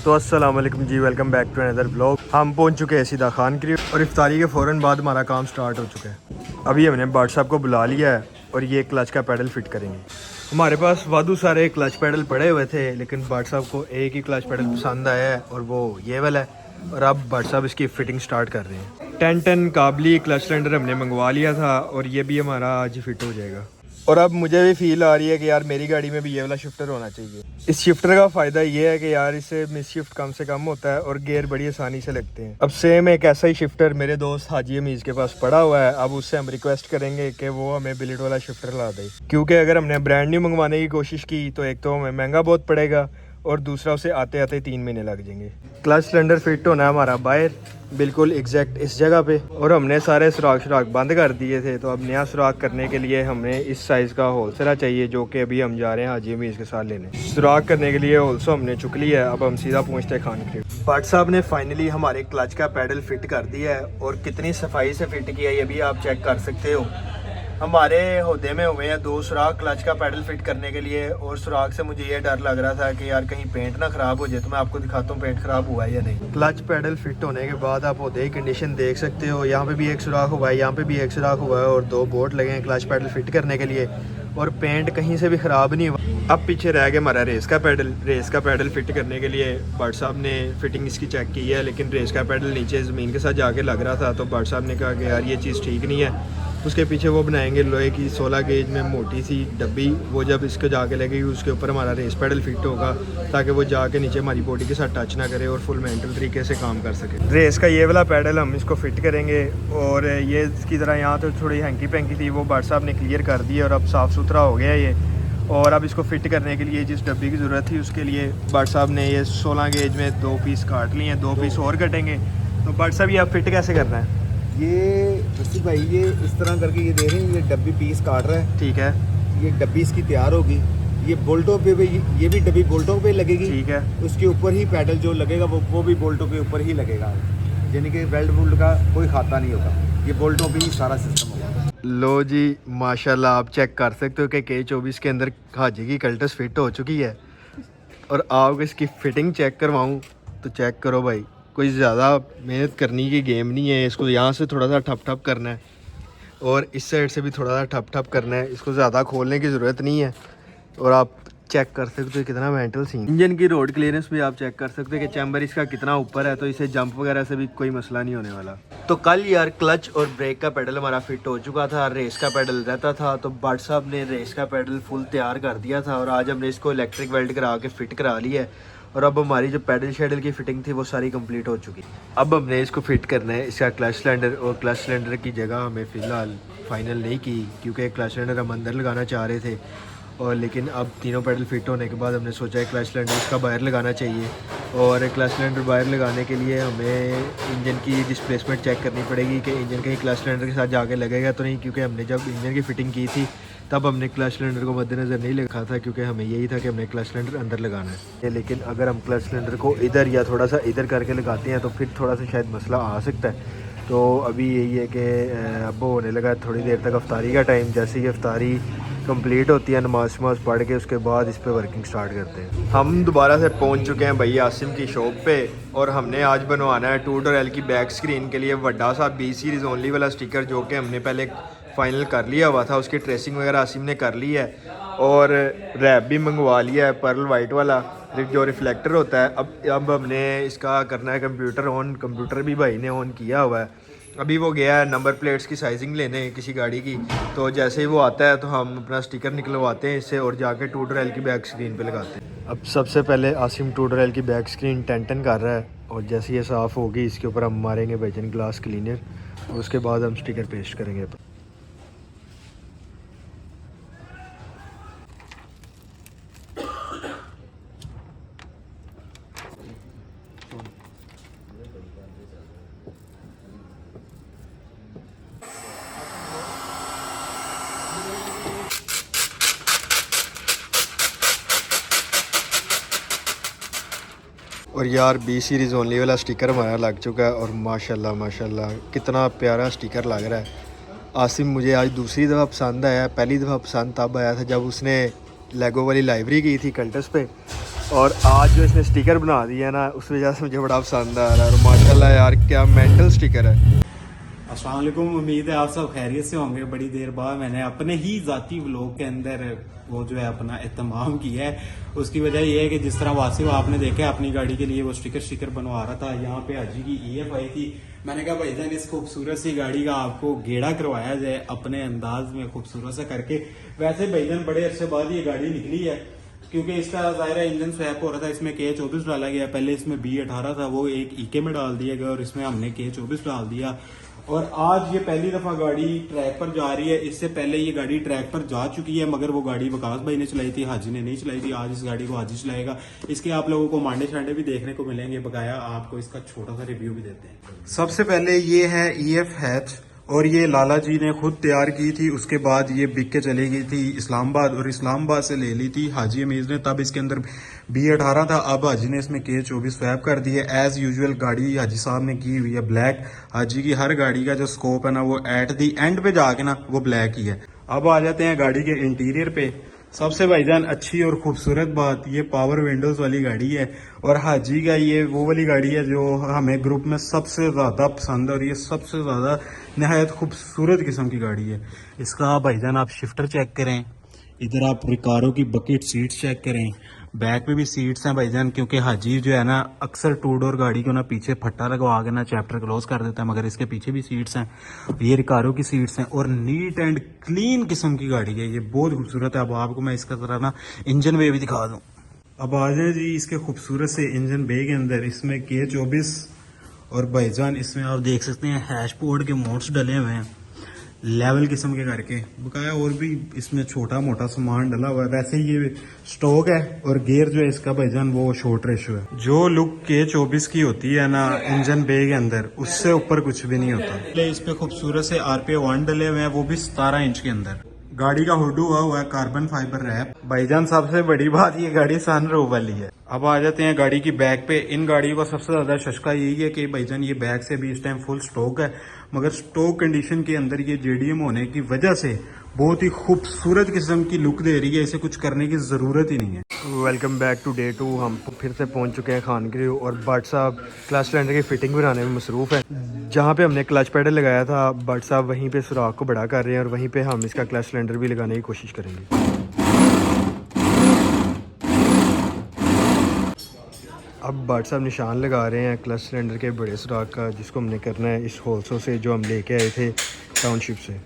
तो अस्सलाम वालेकुम जी, welcome back to another vlog. हम पहुंच चुके हैं सीधा खान की और इफ्तारी के फ़ौरन बाद हमारा काम स्टार्ट हो चुका है। अभी हमने बाट साहब को बुला लिया है और ये क्लच का पैडल फिट करेंगे। हमारे पास वादू सारे क्लच पैडल पड़े हुए थे, लेकिन बाट साहब को एक ही क्लच पैडल पसंद आया है और वो ये वाला है। और अब बाट साहब इसकी फ़िटिंग स्टार्ट कर रहे हैं। 10 काबली क्लच सिलेंडर हमने मंगवा लिया था और ये भी हमारा आज फिट हो जाएगा। और अब मुझे भी फील आ रही है कि यार मेरी गाड़ी में भी ये वाला शिफ्टर होना चाहिए। इस शिफ्टर का फ़ायदा ये है कि यार इससे मिस शिफ्ट कम से कम होता है और गियर बड़ी आसानी से लगते हैं। अब सेम एक ऐसा ही शिफ्टर मेरे दोस्त हाजी अमीज़ के पास पड़ा हुआ है। अब उससे हम रिक्वेस्ट करेंगे कि वो हमें बिलेट वाला शिफ्टर ला दे, क्योंकि अगर हमने ब्रांड न्यू मंगवाने की कोशिश की तो एक तो हमें महंगा बहुत पड़ेगा और दूसरा उसे आते आते 3 महीने लग जाएंगे। क्लच सिलेंडर फिट होना है हमारा बाहर बिल्कुल एग्जैक्ट इस जगह पे, और हमने सारे सुराख बंद कर दिए थे। तो अब नया सुराख करने के लिए हमें इस साइज़ का होलसेलर चाहिए, जो कि अभी हम जा रहे हैं हाजी अमीज़ के साथ लेने। सुराख करने के लिए होलसो हमने चुक लिया है। अब हम सीधा पहुँचते हैं खान के। बाट साहब ने फाइनली हमारे क्लच का पैडल फिट कर दिया है और कितनी सफाई से फिट किया है ये भी आप चेक कर सकते हो। हमारे होदे में हुए हैं 2 सुराख क्लच का पैडल फिट करने के लिए, और सुराख से मुझे ये डर लग रहा था कि यार कहीं पेंट ना ख़राब हो जाए। तो मैं आपको दिखाता हूँ पेंट ख़राब हुआ है या नहीं। क्लच पैडल फिट होने के बाद आप होदे की कंडीशन देख सकते हो। यहाँ पे भी एक सुराख हुआ है, यहाँ पे भी एक सुराख हुआ है और 2 बोल्ट लगे हैं क्लच पैडल फिट करने के लिए, और पेंट कहीं से भी ख़राब नहीं हुआ। अब पीछे रह गया हमारा रेस का पैडल फिट करने के लिए बाट साहब ने फिटिंग इसकी चेक की है, लेकिन रेस का पैडल नीचे ज़मीन के साथ जाके लग रहा था। तो बाट साहब ने कहा कि यार ये चीज़ ठीक नहीं है। उसके पीछे वो बनाएंगे लोहे की 16 गेज में मोटी सी डब्बी, वो जब इसको जाके लगेगी उसके ऊपर हमारा रेस पैडल फिट होगा, ताकि वो जाके नीचे हमारी बॉडी के साथ टच ना करे और फुल मेंटल तरीके से काम कर सके। रेस का ये वाला पैडल हम इसको फिट करेंगे, और ये इसकी तरह यहाँ तो थोड़ी हैंकी पैंकी थी, वो बाट साहब ने क्लियर कर दी और अब साफ़ सुथरा हो गया ये। और अब इसको फिट करने के लिए जिस डब्बी की ज़रूरत थी उसके लिए बाट साहब ने ये 16 गेज में 2 पीस काट लिए हैं, 2 पीस और कटेंगे। तो बाट साहब ये आप फिट कैसे करना है? ये रसी भाई ये इस तरह करके ये दे रहे हैं, ये डब्बी पीस काट रहा है। ठीक है, ये डब्बी इसकी तैयार होगी, ये बोल्टों पे भी, ये भी डब्बी बोल्टों पे लगेगी। ठीक है, उसके ऊपर ही पैडल जो लगेगा वो भी बोल्टों के ऊपर ही लगेगा, यानी कि वेल्ड वुल्ड का कोई खाता नहीं होगा, ये बोल्टों पे ही सारा सिस्टम होगा। लो जी माशाल्लाह, आप चेक कर सकते हो कि K24 के अंदर हाजी की कल्टस फिट हो चुकी है। और आप इसकी फिटिंग चेक करवाऊँ तो चेक करो भाई, कोई ज़्यादा मेहनत करने की गेम नहीं है। इसको यहाँ से थोड़ा सा ठप करना है और इस साइड से भी थोड़ा सा ठप करना है। इसको ज़्यादा खोलने की ज़रूरत नहीं है। और आप चेक कर सकते हो कितना मेंटल सीन। इंजन की रोड क्लियरेंस भी आप चेक कर सकते हो कि चैम्बर इसका कितना ऊपर है, तो इसे जंप वगैरह से भी कोई मसला नहीं होने वाला। तो कल यार क्लच और ब्रेक का पैडल हमारा फिट हो चुका था, रेस का पैडल रहता था। तो बाट साहब ने रेस का पैडल फुल तैयार कर दिया था और आज हमने इसको इलेक्ट्रिक वेल्ड करा के फिट करा लिया है। और अब हमारी जो पैडल शेडल की फिटिंग थी वो सारी कंप्लीट हो चुकी। अब हमने इसको फिट करना है इसका क्लच सिलेंडर, और क्लच सिलेंडर की जगह हमें फ़िलहाल फाइनल नहीं की, क्योंकि क्लच सिलेंडर हम अंदर लगाना चाह रहे थे। और लेकिन अब तीनों पैडल फिट होने के बाद हमने सोचा है क्लच सिलेंडर इसका बाहर लगाना चाहिए। और क्लच सिलेंडर बाहर लगाने के लिए हमें इंजन की डिस्प्लेसमेंट चेक करनी पड़ेगी कि इंजन कहीं क्लच सिलेंडर के साथ जाके लगेगा तो नहीं, क्योंकि हमने जब इंजन की फ़िटिंग की थी तब हमने क्लच सिलेंडर को मद्देनज़र नहीं लिखा था, क्योंकि हमें यही था कि हमने क्लच सिलेंडर अंदर लगाना है। लेकिन अगर हम क्लच सिलेंडर को इधर या थोड़ा सा इधर करके लगाते हैं तो फिर थोड़ा सा शायद मसला आ सकता है। तो अभी यही है कि अब होने लगा थोड़ी देर तक अफ्तारी का टाइम। जैसे ही अफ्तारी कंप्लीट होती है, नमाज पढ़ के उसके बाद इस पे वर्किंग स्टार्ट करते हैं। हम दोबारा से पहुंच चुके हैं भाई आसिम की शॉप पे, और हमने आज बनवाना है 2 की बैक स्क्रीन के लिए बड़ा सा B सीरीज़ ओनली वाला स्टिकर, जो कि हमने पहले फाइनल कर लिया हुआ था। उसकी ट्रेसिंग वगैरह आसिम ने कर ली है और रैप भी मंगवा लिया है, पर्ल वाइट वाला जो रिफ्लेक्टर होता है। अब हमने इसका करना है कंप्यूटर ऑन। कंप्यूटर भी भाई ने ऑन किया हुआ है। अभी वो गया है नंबर प्लेट्स की साइजिंग लेने किसी गाड़ी की, तो जैसे ही वो आता है तो हम अपना स्टिकर निकलवाते हैं इससे और जाके 2 की बैक स्क्रीन पे लगाते हैं। अब सबसे पहले आसिम 2 की बैक स्क्रीन टेंटन कर रहा है, और जैसे ये साफ़ होगी इसके ऊपर हम मारेंगे बेजन ग्लास क्लीनर, और उसके बाद हम स्टिकर पेस्ट करेंगे। और यार B सीरीज़ ओनली वाला स्टिकर हमारा लग चुका है, और माशाल्लाह माशाल्लाह कितना प्यारा स्टिकर लग रहा है। आसिम मुझे आज दूसरी दफ़ा पसंद आया। पहली दफ़ा पसंद तब आया था जब उसने लेगो वाली लाइब्रेरी की थी कल्टस पे, और आज जो इसने स्टिकर बना दिया है ना, उस वजह से मुझे बड़ा पसंद आ रहा है। और माशाल्लाह यार क्या मेंटल स्टिकर है। अस्सलाम वालेकुम, उम्मीद है आप सब खैरियत से होंगे। बड़ी देर बाद मैंने अपने ही ज़ाती व्लॉग के अंदर वो जो है अपना एहतमाम किया है। उसकी वजह यह है कि जिस तरह वासिफ आपने देखा अपनी गाड़ी के लिए वो स्टिकर बनवा रहा था, यहाँ पे हाजी की EF आई थी। मैंने कहा भाईजान इस खूबसूरत सी गाड़ी का आपको गेड़ा करवाया जाए अपने अंदाज में खूबसूरत सा करके। वैसे भाईजान बड़े अरसे बाद ये गाड़ी निकली है, क्योंकि इसका ज़ाहिर इंजन स्वैप हो रहा था। इसमें K24 डाला गया, पहले इसमें B18 था, वो एक EK में डाल दिया गया और इसमें हमने K24 डाल दिया। और आज ये पहली दफा गाड़ी ट्रैक पर जा रही है। इससे पहले ये गाड़ी ट्रैक पर जा चुकी है, मगर वो गाड़ी वकास भाई ने चलाई थी, हाजी ने नहीं चलाई थी। आज इस गाड़ी को हाजी चलाएगा। इसके आप लोगों को मांडे शांडे भी देखने को मिलेंगे, बकाया आपको इसका छोटा सा रिव्यू भी देते हैं। सबसे पहले ये है EF हैच, और ये लाला जी ने खुद तैयार की थी। उसके बाद ये बिक के चली गई थी इस्लामाबाद, और इस्लामाबाद से ले ली थी हाजी अमीज ने। तब इसके अंदर B18 था, अब हाजी ने इसमें K24 स्वैप कर दी है। एज यूजुअल गाड़ी हाजी साहब ने की हुई है ब्लैक। हाजी की हर गाड़ी का जो स्कोप है ना, वो एट दी एंड पे जाके ना वो ब्लैक ही है। अब आ जाते हैं गाड़ी के इंटीरियर पे। सबसे भाईजान अच्छी और खूबसूरत बात, ये पावर विंडोज वाली गाड़ी है। और हाजी का ये वो वाली गाड़ी है जो हमें ग्रुप में सबसे ज़्यादा पसंद है, और ये सबसे ज़्यादा नहायत खूबसूरत किस्म की गाड़ी है। इसका भाईजान आप शिफ्टर चेक करें, इधर आप रिकारो की बकेट सीट्स चेक करें, बैक पे भी सीट्स हैं भाईजान, क्योंकि हाजी जो है ना अक्सर टू डोर गाड़ी को ना पीछे फट्टा लगवा के ना चैप्टर क्लोज कर देता है, मगर इसके पीछे भी सीट्स हैं। ये रिकारो की सीट्स हैं और नीट एंड क्लीन किस्म की गाड़ी है, ये बहुत खूबसूरत है। अब आपको मैं इसका तरह ना इंजन वे भी दिखा दूँ। अब आ जाए जी इसके खूबसूरत से इंजन बे के अंदर। इसमें K24 और भाईजान इसमें आप देख सकते हैं हैशबोर्ड के मोड्स डले हुए हैं लेवल किस्म के करके, बकाया और भी इसमें छोटा मोटा सामान डला हुआ है। वैसे ये स्टॉक है, और गियर जो है इसका भाईजान वो शॉर्ट रेशो है। जो लुक K24 की होती है ना इंजन बे के अंदर, उससे ऊपर कुछ भी नहीं होता। इस पे खूबसूरत से RPA1 डले हुए हैं, वो भी 17 इंच के अंदर। गाड़ी का हुड हुआ है कार्बन फाइबर रैप। भाईजान सबसे बड़ी बात, ये गाड़ी सनरूफ वाली है। अब आ जाते हैं गाड़ी की बैक पे। इन गाड़ियों का सबसे ज्यादा शशका यही है कि भाईजान ये बैक से भी इस टाइम फुल स्टॉक है, मगर स्टॉक कंडीशन के अंदर ये JDM होने की वजह से बहुत ही खूबसूरत किस्म की लुक दे रही है। इसे कुछ करने की जरूरत ही नहीं है। Welcome back to day 2। हम फिर से पहुंच चुके हैं खान क्रू, और भट्ट साहब क्लच सिलेंडर की फिटिंग बनाने में मसरूफ़ है। जहां पे हमने क्लच पैडल लगाया था, भट्ट साहब वहीं पे सुराख को बड़ा कर रहे हैं, और वहीं पे हम इसका क्लच सिलेंडर भी लगाने की कोशिश करेंगे। अब भट्ट साहब निशान लगा रहे हैं क्लच सिलेंडर के बड़े सुराख का, जिसको हमने करना है इस होल्सों से जो हम लेके आए थे टाउनशिप से।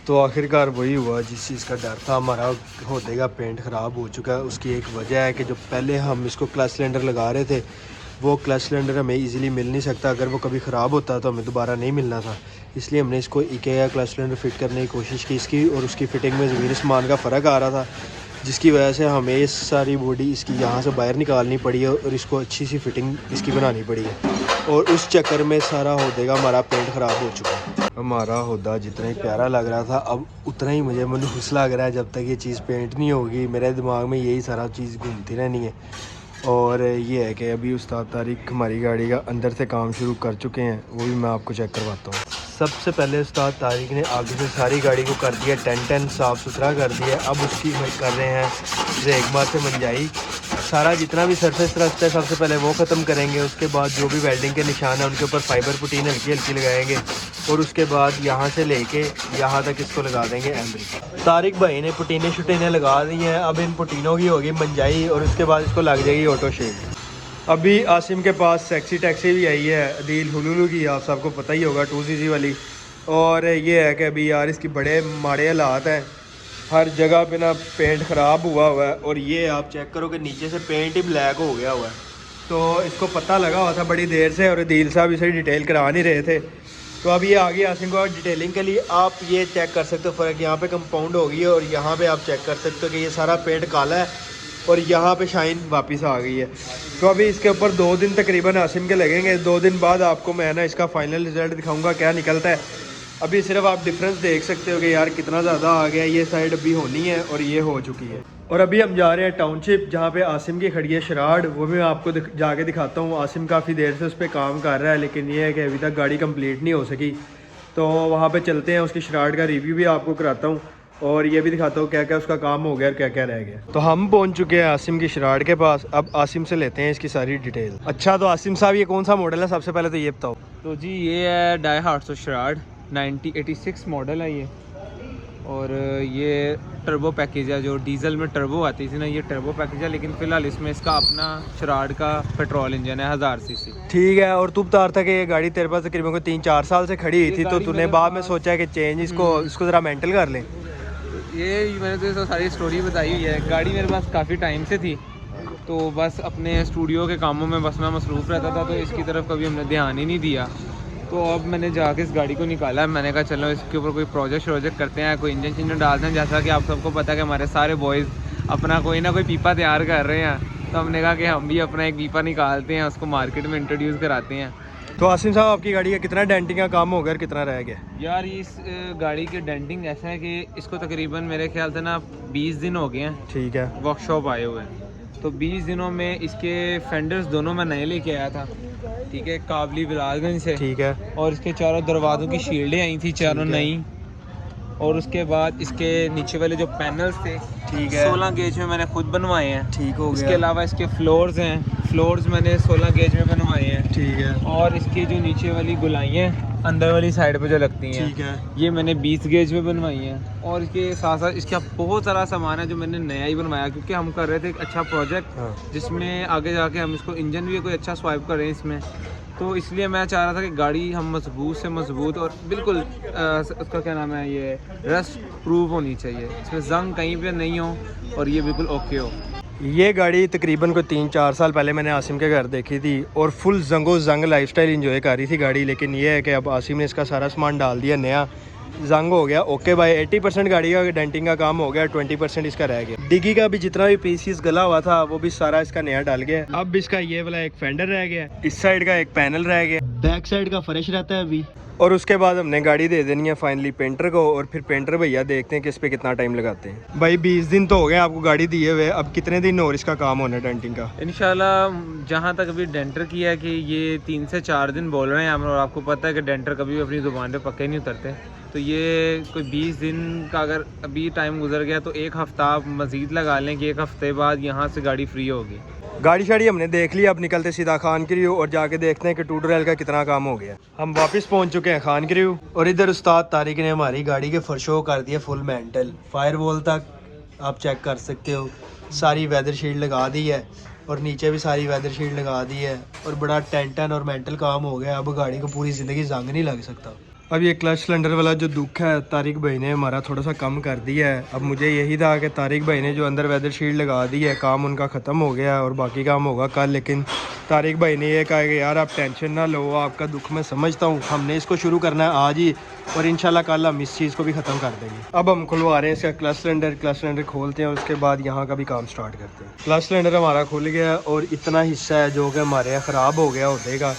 तो आखिरकार वही हुआ जिस चीज़ का डर था हमारा, होते का पेंट ख़राब हो चुका है। उसकी एक वजह है कि जो पहले हम इसको क्लच सिलेंडर लगा रहे थे, वो क्लच सिलेंडर हमें इजीली मिल नहीं सकता। अगर वो कभी ख़राब होता तो हमें दोबारा नहीं मिलना था, इसलिए हमने इसको IKEA क्लच सिलेंडर फिट करने की कोशिश की। इसकी और उसकी फ़िटिंग में ज़मीन आसमान का फ़र्क आ रहा था, जिसकी वजह से हमें इस सारी बॉडी इसकी यहाँ से बाहर निकालनी पड़ी है, और इसको अच्छी सी फिटिंग इसकी बनानी पड़ी है। और उस चक्कर में सारा होदे का हमारा पेंट ख़राब हो चुका है। हमारा होदा जितना ही प्यारा लग रहा था, अब उतना ही मुझे मनहूस लग रहा है। जब तक ये चीज़ पेंट नहीं होगी, मेरे दिमाग में यही सारा चीज़ घूमती रहनी है। और ये है कि अभी उस्ताद तारिक हमारी गाड़ी का अंदर से काम शुरू कर चुके हैं, वो भी मैं आपको चेक करवाता हूँ। सबसे पहले उस्ताद तारिक ने आगे से सारी गाड़ी को कर दिया टेन साफ़ सुथरा कर दिया। अब उसकी कर रहे हैं रेगमार से मंजाई। सारा जितना भी सरफेस रस्ट है सबसे पहले वो ख़त्म करेंगे। उसके बाद जो भी वेल्डिंग के निशान है उनके ऊपर फाइबर पुटीन हल्की हल्की लगाएंगे, और उसके बाद यहाँ से लेके यहाँ तक इसको लगा देंगे एम्ब्रिक। तारिक भाई ने पुटीने शुटीने लगा दी हैं। अब इन पुटीनों की होगी मंजाई, और उसके बाद इसको लग जाएगी ऑटो शेड। अभी आसिम के पास सेक्सी टैक्सी भी आई है अदील हुलुलु की, आप सबको पता ही होगा 2cc वाली। और ये है कि अभी यार इसकी बड़े माड़े हालात हैं, हर जगह पे ना पेंट ख़राब हुआ है। और ये आप चेक करो कि नीचे से पेंट ही ब्लैक हो गया हुआ है। तो इसको पता लगा हुआ था बड़ी देर से, और अदील साहब इसे डिटेल करा नहीं रहे थे। तो अब ये आ गई आसिम को डिटेलिंग के लिए। आप ये चेक कर सकते हो फ़र्क, यहाँ पे कंपाउंड होगी, और यहाँ पे आप चेक कर सकते हो कि ये सारा पेंट काला है, और यहाँ पे शाइन वापस आ गई है। तो अभी इसके ऊपर 2 दिन तकरीबन आसिम के लगेंगे। 2 दिन बाद आपको मैं ना इसका फाइनल रिज़ल्ट दिखाऊंगा क्या निकलता है। अभी सिर्फ आप डिफरेंस देख सकते हो कि यार कितना ज़्यादा आ गया। ये साइड अभी होनी है और ये हो चुकी है। और अभी हम जा रहे हैं टाउनशिप, जहाँ पे आसिम की खड़ी है शराड, वो भी मैं आपको जाके दिखाता हूँ। आसिम काफ़ी देर से उस पर काम कर रहा है, लेकिन ये है कि अभी तक गाड़ी कंप्लीट नहीं हो सकी। तो वहाँ पे चलते हैं, उसकी शराड का रिव्यू भी आपको कराता हूँ। और ये भी दिखाता हूँ क्या क्या उसका काम हो गया और क्या क्या रह गया। तो हम पहुंच चुके हैं आसिम की शराड़ के पास। अब आसिम से लेते हैं इसकी सारी डिटेल। अच्छा तो आसिम साहब ये कौन सा मॉडल है, सबसे पहले तो ये बताओ। तो जी ये है डाई हार्ट्स शराड 1986 मॉडल है ये, और ये टर्बो पैकेज है। जो डीजल में टर्बो आती थी ना, ये टर्बो पैकेज है, लेकिन फ़िलहाल इसमें इसका अपना शराड का पेट्रोल इंजन है 1000 सीसी। ठीक है। और तू बता रहा था कि ये गाड़ी तेरे पास तकरीबन को 3-4 साल से खड़ी हुई थी, तो तूने बाद में सोचा कि चेंज इसको ज़रा मेंटल कर लें। ये मैंने तो सारी स्टोरी बताई हुई है। गाड़ी मेरे पास काफ़ी टाइम से थी, तो बस अपने स्टूडियो के कामों में बस मैं मसरूफ़ रहता था, तो इसकी तरफ कभी हमने ध्यान ही नहीं दिया। तो अब मैंने जाके इस गाड़ी को निकाला है। मैंने कहा चलो इसके ऊपर कोई प्रोजेक्ट करते हैं, कोई इंजन डालते हैं। जैसा कि आप सबको पता है कि हमारे सारे बॉयज़ अपना कोई ना कोई पीपा तैयार कर रहे हैं, तो हमने कहा कि हम भी अपना एक पीपा निकालते हैं, उसको मार्केट में इंट्रोड्यूस कराते हैं। तो आसिम साहब आपकी गाड़ी का कितना डेंटिंग का काम हो गया और कितना रह गया? यार इस गाड़ी के डेंटिंग ऐसा है कि इसको तकरीबन मेरे ख्याल से ना 20 दिन हो गए हैं ठीक है वर्कशॉप आए हुए हैं। तो 20 दिनों में इसके फेंडर्स दोनों मैं नए लेके आया था, ठीक है, काबली बिलालगंज से। ठीक है। और इसके चारों दरवाज़ों की शील्डें आई थी, चारों नई। और उसके बाद इसके नीचे वाले जो पैनल्स थे, ठीक है, 16 गेज में मैंने खुद बनवाए हैं। ठीक हो गया। इसके अलावा इसके फ्लोर्स हैं, फ्लोर्स मैंने 16 गेज में बनवाए हैं। ठीक है। और इसकी जो नीचे वाली गुलाइयाँ अंदर वाली साइड पे जो लगती हैं, ठीक है, ये मैंने 20 गेज में बनवाई हैं। और इसके साथ साथ इसका बहुत सारा सामान है जो मैंने नया ही बनवाया, क्योंकि हम कर रहे थे एक अच्छा प्रोजेक्ट हाँ। जिसमें आगे जाके हम इसको इंजन भी कोई अच्छा स्वाइप करें इसमें। तो इसलिए मैं चाह रहा था कि गाड़ी हम मजबूत से मजबूत और बिल्कुल उसका क्या नाम है, ये रस्ट प्रूफ होनी चाहिए, इसमें जंग कहीं पे नहीं हो और ये बिल्कुल ओके हो। ये गाड़ी तकरीबन को 3-4 साल पहले मैंने आसिम के घर देखी थी और फुल जंगो जंग लाइफस्टाइल एंजॉय कर रही थी गाड़ी। लेकिन ये है कि अब आसिम ने इसका सारा सामान डाल दिया नया, जंग हो गया। ओके भाई 80% गाड़ी का डेंटिंग का काम हो गया, 20% इसका रह गया। डिग्गी का भी जितना भी पीसीस गला हुआ था वो भी सारा इसका नया डाल गया। अब इसका ये वाला एक फेंडर रह गया, इस साइड का एक पैनल रह गया, बैक साइड का फ्रेश रहता है अभी। और उसके बाद हमने गाड़ी दे देनी है फाइनली पेंटर को, और फिर पेंटर भैया देखते हैं कि इस पे कितना टाइम लगाते हैं। भाई 20 दिन तो हो गए आपको गाड़ी दिए हुए, अब कितने दिन और इसका काम होना है डेंटिंग का? इंशाल्लाह जहाँ तक अभी डेंटर किया है कि ये 3 से 4 दिन बोल रहे हैं हम, और आपको पता है कि डेंटर कभी भी अपनी ज़ुबान पे पक्के नहीं उतरते। तो ये कोई 20 दिन का अगर अभी टाइम गुजर गया तो एक हफ़्ता आप मज़ीद लगा लें कि एक हफ़्ते बाद यहाँ से गाड़ी फ्री होगी। गाड़ी शाड़ी हमने देख ली, अब निकलते सीधा खान क्रिव और जाके देखते हैं कि ट्यूटोरियल का कितना काम हो गया। हम वापस पहुंच चुके हैं खान क्रिव, और इधर उस्ताद तारिक ने हमारी गाड़ी के फर्शों कर दिया फुल मेंटल। फायर वॉल तक आप चेक कर सकते हो, सारी वेदर शील्ड लगा दी है और नीचे भी सारी वेदर शील्ड लगा दी है, और बड़ा टेंटन और मेंटल काम हो गया। अब गाड़ी को पूरी ज़िंदगी जंग नहीं लग सकता। अब ये क्लच सिलेंडर वाला जो दुख है तारिक भाई ने हमारा थोड़ा सा कम कर दिया है। अब मुझे यही था कि तारिक भाई ने जो अंदर वेदर शील्ड लगा दी है, काम उनका ख़त्म हो गया है और बाकी काम होगा कल। लेकिन तारिक भाई ने ये कहा कि यार आप टेंशन ना लो, आपका दुख मैं समझता हूँ, हमने इसको शुरू करना है आज ही और इंशाल्लाह कल हम इस चीज़ को भी ख़त्म कर देंगे। अब हम खुलवा रहे हैं इसका क्लच सिलेंडर खोलते हैं, उसके बाद यहाँ का भी काम स्टार्ट करते हैं। क्लच सिलेंडर हमारा खुल गया और इतना हिस्सा है जो कि हमारे यहाँ ख़राब हो गया होते का।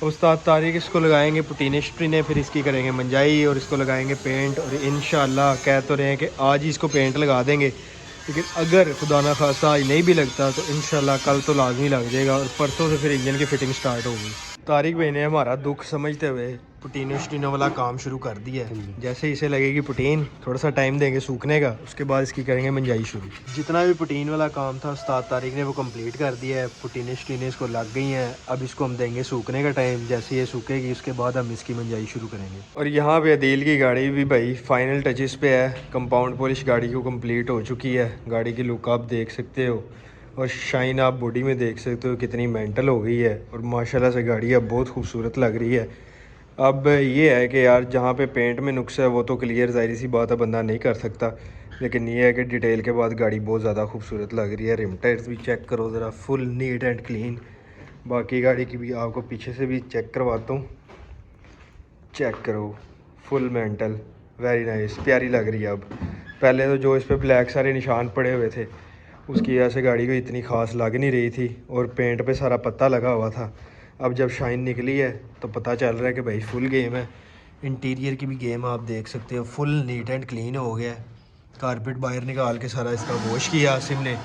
उस्ताद तारिक इसको लगाएंगे पुटीने शटीने, फिर इसकी करेंगे मंजाई और इसको लगाएंगे पेंट, और इंशाल्लाह कह तो रहे हैं कि आज ही इसको पेंट लगा देंगे। लेकिन अगर खुदा ना खासा आज नहीं भी लगता तो इंशाल्लाह कल तो लाजमी लग जाएगा और परसों से फिर इंजन की फिटिंग स्टार्ट होगी। तारिक भाई ने हमारा दुख समझते हुए पुटीनों शटीनों वाला काम शुरू कर दिया है। जैसे इसे लगेगी पुटीन, थोड़ा सा टाइम देंगे सूखने का, उसके बाद इसकी करेंगे मंजाई शुरू। जितना भी पुटीन वाला काम था उस्ताद तारिक ने वो कंप्लीट कर दिया है। पुटीने शटीने इसको लग गई हैं, अब इसको हम देंगे सूखने का टाइम। जैसे ये सूखेगी उसके बाद हम इसकी मंजाई शुरू करेंगे। और यहाँ पे अदील की गाड़ी भी भाई फाइनल टचेस पे है, कंपाउंड पॉलिश गाड़ी को कम्प्लीट हो चुकी है। गाड़ी की लुक आप देख सकते हो और शाइन आप बॉडी में देख सकते हो कितनी मेंटल हो गई है, और माशाल्लाह से गाड़ी अब बहुत खूबसूरत लग रही है। अब ये है कि यार जहाँ पे पेंट में नुक्स है वो तो क्लियर ज़ाहिर सी बात है बंदा नहीं कर सकता, लेकिन ये है कि डिटेल के बाद गाड़ी बहुत ज़्यादा खूबसूरत लग रही है। रिम टायर्स भी चेक करो ज़रा, फुल नीट एंड क्लीन। बाकी गाड़ी की भी आपको पीछे से भी चेक करवाता हूँ, चेक करो, फुल मेंटल, वेरी नाइस, प्यारी लग रही है। अब पहले तो जो इस पर ब्लैक सारे निशान पड़े हुए थे उसकी वजह से गाड़ी को इतनी ख़ास लग नहीं रही थी और पेंट पे सारा पत्ता लगा हुआ था। अब जब शाइन निकली है तो पता चल रहा है कि भाई फुल गेम है। इंटीरियर की भी गेम आप देख सकते हो, फुल नीट एंड क्लीन हो गया है। कारपेट बाहर निकाल के सारा इसका वॉश किया आसिम ने,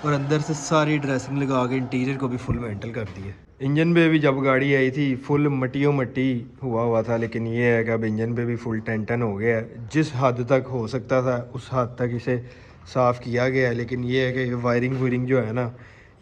और अंदर से सारी ड्रेसिंग लगा के इंटीरियर को भी फुल मेंटल कर दिया। इंजन पे भी जब गाड़ी आई थी फुल मट्टियों मट्टी हुआ था, लेकिन ये है कि अब इंजन पे भी फुल टन हो गया है। जिस हद तक हो सकता था उस हद तक इसे साफ़ किया गया है, लेकिन ये है कि वायरिंग वूयरिंग जो है ना,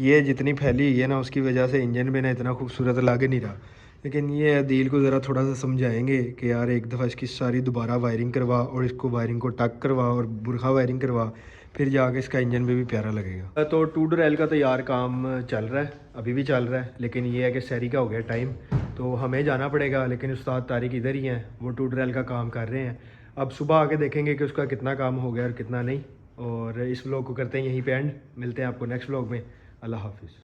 ये जितनी फैली हुई है ना, उसकी वजह से इंजन पे ना इतना खूबसूरत लग नहीं रहा। लेकिन ये है दिल को ज़रा थोड़ा सा समझाएंगे कि यार एक दफ़ा इसकी सारी दोबारा वायरिंग करवा और इसको वायरिंग को टक करवा और बुरखा वायरिंग करवा, फिर जाके इसका इंजन पे भी प्यारा लगेगा। तो 2 का तैयार काम चल रहा है, अभी भी चल रहा है, लेकिन ये है कि सैरी का हो गया टाइम तो हमें जाना पड़ेगा। लेकिन उस्ताद तारिक इधर ही हैं, वो 2 का काम कर रहे हैं। अब सुबह आके देखेंगे कि उसका कितना काम हो गया और कितना नहीं। और इस व्लॉग को करते हैं यहीं पे एंड, मिलते हैं आपको नेक्स्ट व्लॉग में। अल्लाह हाफिज़।